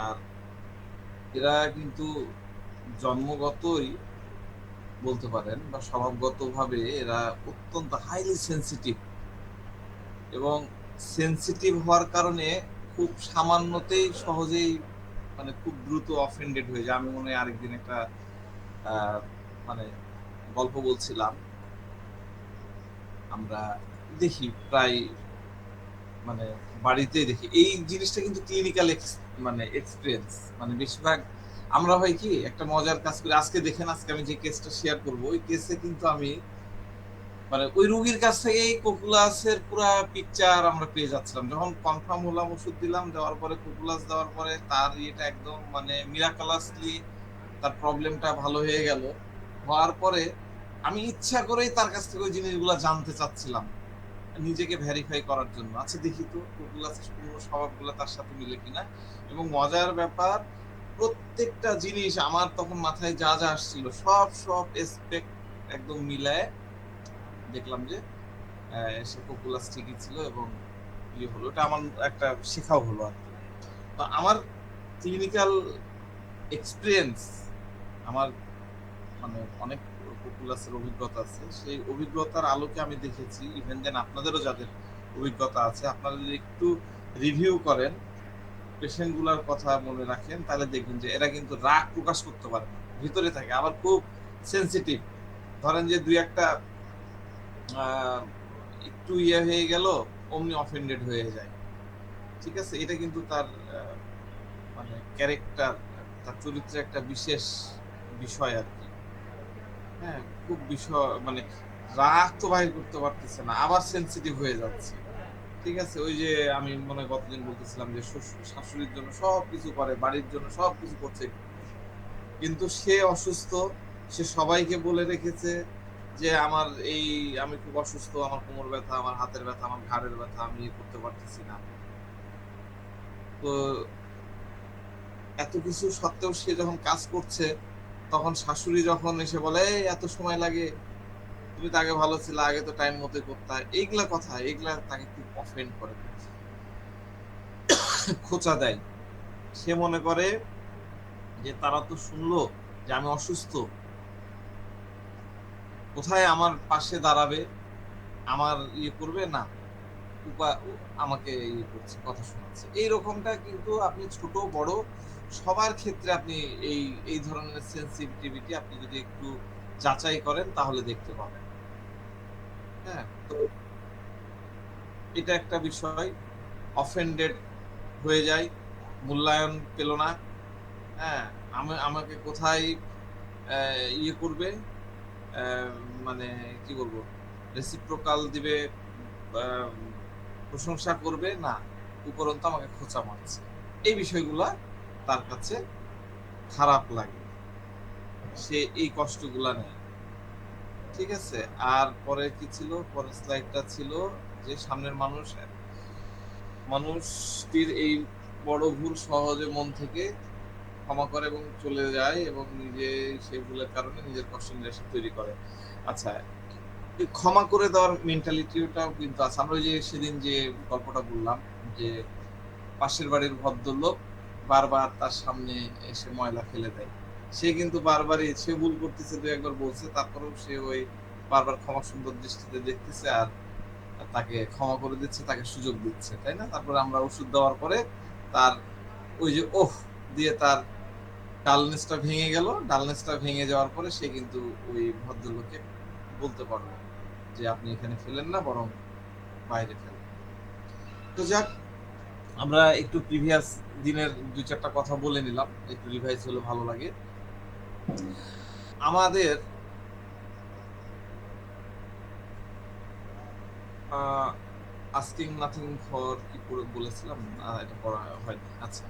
আর এরা কিন্তু জন্মগতই বলতে পারেন বা স্বভাবগতভাবে এরা অত্যন্ত হাইলি সেনসিটিভ, এবং সেনসিটিভ হওয়ার কারণে খুব সামান্যতেই সহজেই মানে খুব দ্রুত অফেন্ডেড হয়ে যায়। আমি মনে হয় আরেকদিন একটা আহ, মানে গল্প বলছিলাম, আমরা দেখি প্রায় মানে বাড়িতেই দেখি এই জিনিসটা, কিন্তু ক্লিনিক্যাল মানে এক্সপিরিয়েন্স, মানে বেশিরভাগ আমরা হয় কি একটা মজার কাজ করি। আজকে দেখেন, আজকে আমি যে কেসটা শেয়ার করব ওই কেসে কিন্তু আমি মানে ওই রোগীর কাছ থেকেই কোকুলাসের পুরা পিকচার আমরা পেয়ে যাচ্ছিলাম। যখন কনফার্ম হলাম, ওষুধ দিলাম, দেওয়ার পরে কোকুলাস দেওয়ার পরে তার এটা একদম মানে মিরাকালাসলি তার প্রবলেমটা ভালো হয়ে গেল। হওয়ার পরে আমি ইচ্ছা করেই তার কাছ থেকে ওই জিনিসগুলো জানতে চাচ্ছিলাম, নিজেকে ভেরিফাই করার জন্য। আচ্ছা দেখি তো কোকুলাসের পূর্ণ স্বভাবগুলো তার সাথে মিলে কিনা। এবং মজার ব্যাপার, প্রত্যেকটা জিনিস আমার তখন মাথায় যা যা আসছিল সব সব এসপেক্ট একদম মিলায় দেখলাম যে সে পপুলার ঠিকই ছিল, এবং ইয়ে হলো, এটা আমার একটা শেখাও হলো আর কি। তো আমার ক্লিনিক্যাল এক্সপিরিয়েন্স, আমার মানে অনেক পপুলাসের অভিজ্ঞতা আছে, সেই অভিজ্ঞতার আলোকে আমি দেখেছি, ইভেন দেন আপনাদেরও যাদের অভিজ্ঞতা আছে, আপনারা যদি একটু রিভিউ করেন, পেশেন্ট গুলার কথা মনে রাখেন, তাহলে দেখবেন যে এরা কিন্তু রাগ প্রকাশ করতে পারে না, ভিতরে থাকে, আবার খুব সেন্সিটিভ। ধরেন যে দুই একটা আহ, একটু ইয়ে হয়ে গেল, অমনি অফেন্ডেড হয়ে যায়। ঠিক আছে, এটা কিন্তু তার মানে ক্যারেক্টার, তার চরিত্রের একটা বিশেষ বিষয় আর কি। হ্যাঁ, খুব বিষয় মানে রাগ তো বাহির করতে পারতেছে না, আবার সেন্সিটিভ হয়ে যাচ্ছে। ঠিক আছে, ওই যে আমি মনে হয় গতদিন বলতেছিলাম যে শাশুড়ির জন্য সবকিছু করে, বাড়ির জন্য সবকিছু করছে, কিন্তু সে অসুস্থ, সে সবাইকে বলে রেখেছে যে আমার এই, আমি খুব অসুস্থ, আমার কোমর ব্যথা, আমার হাতের ব্যথা, আমার ঘাড়ের ব্যথা, আমি করতে পারতেছি না। তো এত কিছু সত্ত্বেও সে যখন কাজ করছে, তখন শাশুড়ি যখন এসে বলে "এই, এত সময় লাগে, তুমি তো আগে ভালো ছিল, আগে তো টাইম মতো করতে", এইগুলা কথা, এইগুলা তাকে খুব অফেন্ড করে, খোঁচা দেয়। সে মনে করে যে তারা তো শুনলো যে আমি অসুস্থ, কোথায় আমার পাশে দাঁড়াবে, আমার ইয়ে করবে না, আমাকে ইয়ে করছে, কথা শোনাচ্ছে। এই রকমটা কিন্তু আপনি ছোট বড় সবার ক্ষেত্রে আপনি এই এই ধরনের সেন্সিটিভিটি আপনি যদি একটু যাচাই করেন তাহলে দেখতে পাবেন। হ্যাঁ, তো এটা একটা বিষয়, অফেন্ডেড হয়ে যায়, মূল্যায়ন পেল না। হ্যাঁ, আমাকে কোথায় ইয়ে করবে, আহ, মানে কি বলবো, রেসিপ্রোকাল দিবে, আহ, প্রশংসা করবে না, উপরন্তু আমাকে খোঁচা মারছে। এই বিষয়গুলা তার কাছে খারাপ লাগে, সে এই কষ্টগুলা নেয়। ঠিক আছে, আর পরে কি ছিল, পরের স্লাইডটা ছিল যে সামনের মানুষটির এই বড় ভুল সহজে মন থেকে ক্ষমা করে এবং চলে যায়, এবং নিজে সেই ভুলের কারণে নিজের কষ্ট নিরাশা তৈরি করে। আচ্ছা, এই ক্ষমা করে দেওয়ার মেন্টালিটিটাও কিন্তু আছে। আমরা ওই যে সেদিন যে গল্পটা বললাম, যে পাশের বাড়ির ভদ্রলোক বারবার তার সামনে এসে ময়লা ফেলে দেয়, সে কিন্তু বারবারই সে ভুল করতেছে, দু একবার বলছে, তারপরেও সে ওই বারবার ক্ষমা সুন্দর দৃষ্টিতে দেখতেছে, আর তাকে ক্ষমা করে দিচ্ছে, তাকে সুযোগ দিচ্ছে, তাই না? তারপরে আমরা ওষুধ দেওয়ার পরে তার ওই যে ওহ দিয়ে তার ডালনেসটা ভেঙে গেল, ডালনেসটা ভেঙে যাওয়ার পরে সে কিন্তু ওই ভদ্রলোককে বলতে পারলো যে আপনি এখানে ফেলেন না, বরং বাইরে ফেলেন। তো যাক, আমরা একটু প্রিভিয়াস দিনের দুই চারটা কথা বলে নিলাম, একটু রিভাইজ হলে ভালো লাগে। আমাদের আস্কিং নাথিং ফর কি বলেছিলাম, এটা পড়া হয়নি। আচ্ছা,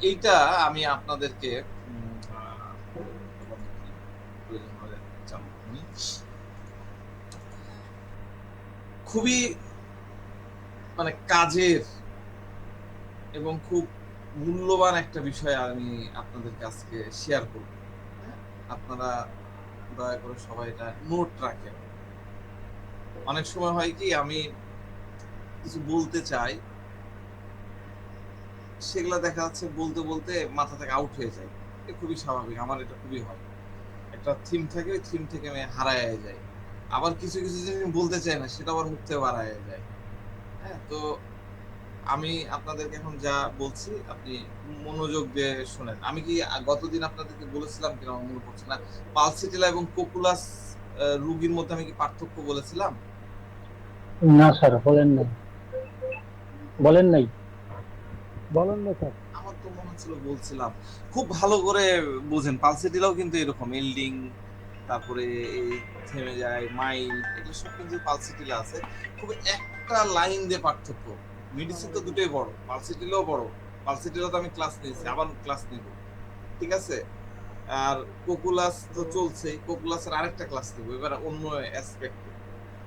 এইটা আমি আপনাদেরকে প্রয়োজন হলে জানবো। খুবই মানে কাজের এবং খুব মূল্যবান একটা বিষয় আমি আপনাদেরকে আজকে শেয়ার করব। হ্যাঁ, আপনারা দয়া করে সবাই এটা নোট রাখেন। অনেক সময় হয় কি, আমি কিছু বলতে চাই, সেগুলা দেখা যাচ্ছে বলতে বলতে মাথা থেকে আউট হয়ে যায়। এটা খুবই স্বাভাবিক। আমার এটা খুবই হয়। একটা থিম থাকে, ওই থিম থেকে আমি হারায়া যাই। আবার কিছু, কিছু জিনিস আমি বলতে চাই না, সেটা আবার মুখ থেকে বার হয়ে যায়। হ্যাঁ? তো আমি আপনাদেরকে এখন যা বলছি আপনি মনোযোগ দিয়ে শোনেন। আমি কি গতদিন আপনাদেরকে বলেছিলাম কিনা আমার মনে পড়ছে না। পালসিটিলা এবং কোকুলাস রোগীর মধ্যে আমি কি পার্থক্য বলেছিলাম? না স্যার, বলেন নাই। বলেন নাই। বলেন না স্যার। আমার তো মনে হচ্ছিল বলছিলাম। খুব ভালো করে বোঝেন, পালসিটিলাও কিন্তু এরকম এল্ডিং, তারপরে এই থেমে যায়, মাইল্ড, এগুলো সব কিন্তু পালসিটিলা আছে। খুব একটা লাইন দিয়ে পার্থক্য। মেডিসিন তো দুটোই বড়, পালসিটিলাও বড়। পালসিটিলা তো আমি ক্লাস নিয়েছি, আবার ক্লাস নিব। ঠিক আছে? আর কোকুলাস তো চলছেই, কোকুলাসের আরেকটা ক্লাস নেব এবার অন্য অ্যাসপেক্টে।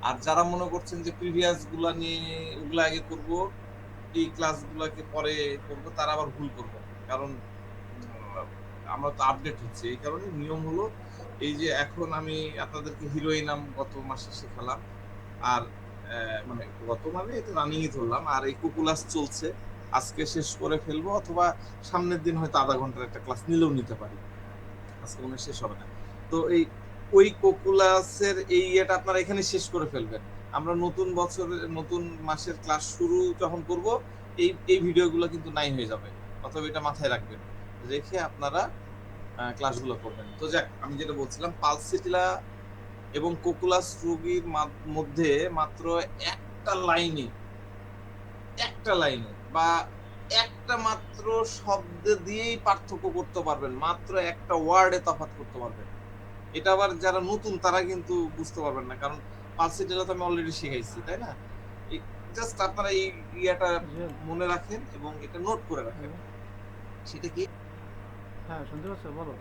আর যারা মনে করছেন যে প্রিভিয়াস গুলা নিয়ে ওগুলা আগে করব, এই ক্লাসগুলোকে পরে করব, তারা আবার ভুল করবেন। কারণ আমরা তো আপডেট হচ্ছে, এই কারণে নিয়ম হলো এই যে এখন আমি আপনাদেরকে হিরোইনাম গত মাসে শেখালাম, আর মানে গত মানে এটা রানিংই ধরলাম, আর এই কুকুলাস চলছে, আজকে শেষ করে ফেলবো, অথবা সামনের দিন হয়তো আধা ঘন্টার একটা ক্লাস নিলেও নিতে পারি, আজকে মনে হয় শেষ হবে না। তো এই ওই কোকুলাসের এই ইয়েটা আপনারা এখানে শেষ করে ফেলবেন। আমরা নতুন বছরের নতুন মাসের ক্লাস শুরু যখন করব, এই ভিডিওগুলো কিন্তু নাই হয়ে যাবে, অথবা এটা মাথায় রাখবেন, রেখে আপনারা ক্লাসগুলো করবেন। তো যাক, আমি যেটা বলছিলাম, পালসিটিলা এবং কোকুলাস রোগীর মধ্যে মাত্র একটা লাইনে, একটা লাইনে বা একটা মাত্র শব্দ দিয়েই পার্থক্য করতে পারবেন, মাত্র একটা ওয়ার্ডে তফাৎ করতে পারবেন। এটা আবার যারা নতুন তারা কিন্তু বুঝতে পারবেন না, কারণ পালসিটিলা তো আমি অলরেডি শিখাইছি, তাই না? জাস্ট আপনারা এই ইয়াটা বুঝলেন? মনে রাখেন এবং এটা নোট করে রাখেন। হ্যালো। সেটা কি? হ্যাঁ, শুনতে পাচ্ছ? বলো।